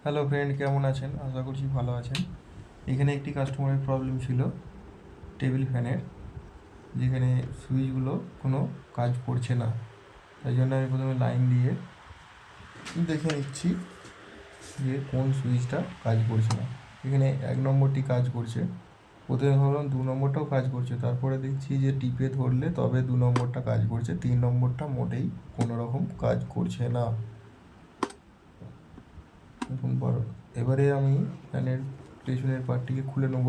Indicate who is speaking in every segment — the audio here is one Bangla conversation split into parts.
Speaker 1: হ্যালো ফ্রেন্ড, কেমন আছেন? আশা করছি ভালো আছেন। এখানে একটি কাস্টমারের প্রবলেম ছিল টেবিল ফ্যানের, যেখানে সুইচগুলো কোনো কাজ করছে না। তাই জন্য আমি প্রথমে লাইন দিয়ে দেখে নিচ্ছি যে কোন সুইচটা কাজ করছে না। এখানে 1 নম্বরটি কাজ করছে, প্রথমে ভাবলাম 2 নম্বরটাও কাজ করছে, তারপরে দেখছি যে টিপে ধরলে তবে 2 নম্বরটা কাজ করছে, 3 নম্বরটা মোটেই কোনো রকম কাজ করছে না। এখন এবারে আমি ফ্যানের পেছনের পার্টটিকে খুলে নেব।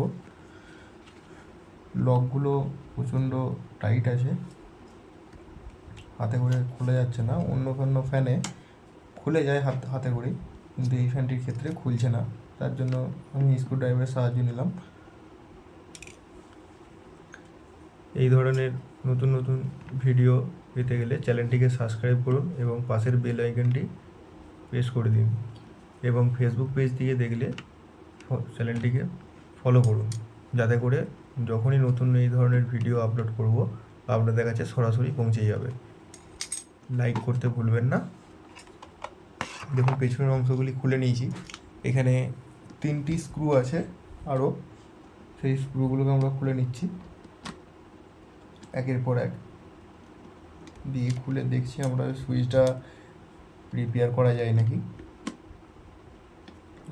Speaker 1: লকগুলো প্রচণ্ড টাইট আছে, হাতে করে খোলা যাচ্ছে না। অন্য ফ্যানে খুলে যায় হাতে করেই, কিন্তু এই ফ্যানটির ক্ষেত্রে খুলছে না। তার জন্য আমি স্ক্রুড্রাইভারের সাহায্য নিলাম। এই ধরনের নতুন নতুন ভিডিও পেতে গেলে চ্যানেলটিকে সাবস্ক্রাইব করুন এবং পাশের বেল আইকনটি প্রেস করে দিন, এবং ফেসবুক পেজ থেকে দেখলে চ্যানেলটিকে ফলো করুন, যাতে করে যখনই নতুন এই ধরনের ভিডিও আপলোড করব আপনাদের কাছে সরাসরি পৌঁছে যাবে। লাইক করতে ভুলবেন না। দেখুন, পেছনের অংশগুলি খুলে নিয়েছি। এখানে 3টি স্ক্রু আছে আরও, সেই স্ক্রুগুলোকে আমরা খুলে নিচ্ছি একের পর এক দিয়ে। খুলে দেখছি আমরা সুইচটা রিপেয়ার করা যায় নাকি।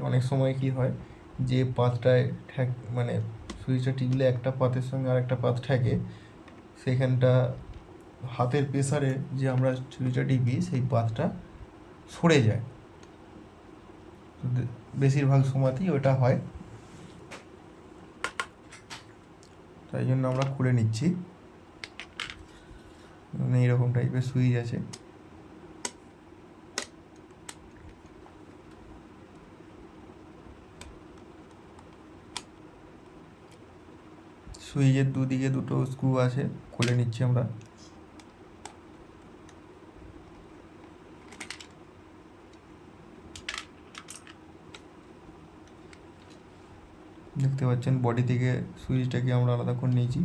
Speaker 1: অনেক সময় কি হয়, যে পাতটায় মানে সুইচটা টিপলে একটা পাতের সঙ্গে আর একটা পাত ঠেকে, সেখানটা হাতের প্রেসারে যে আমরা সুইচটা টিপি সেই পাতটা সরে যায়। বেশিরভাগ সময়তেই ওটা হয়, তাই জন্য আমরা খুলে নিচ্ছি। এইরকম টাইপের সুইচ আছে। সুইচের দুদিকে দুটো স্ক্রু আছে, খুলে নিচ্ছি আমরা। দেখতে পাচ্ছেন বডি থেকে সুইচটাকে আমরা আলাদা করে নিয়েছি।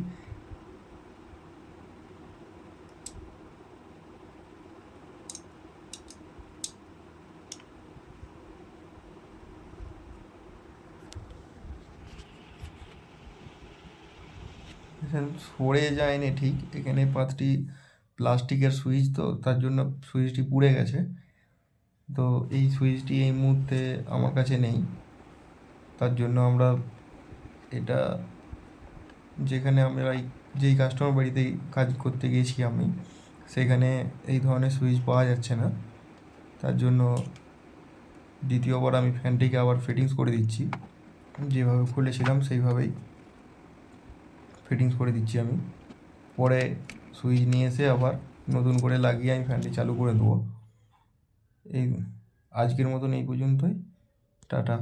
Speaker 1: সরে যায়নি ঠিক, এখানে পাতটি প্লাস্টিকের সুইচ, তো তার জন্য সুইচটি পুড়ে গেছে। তো এই সুইচটি এই মুহূর্তে আমার কাছে নেই, তার জন্য আমরা এটা যেখানে আমরা যেই কাস্টমার বাড়িতে কাজ করতে গেছি আমি, সেখানে এই ধরনের সুইচ পাওয়া যাচ্ছে না। তার জন্য দ্বিতীয়বার আমি ফ্যানটিকে আবার ফিটিংস করে দিচ্ছি। যেভাবে খুলেছিলাম সেইভাবেই ফিটিংস করে দিচ্ছি আমি। পরে সুইচ নিয়ে এসে আবার নতুন করে লাগিয়ে আমি ফ্যানটি চালু করে দেবো। এই আজকের মতন এই পর্যন্তই। টাটা।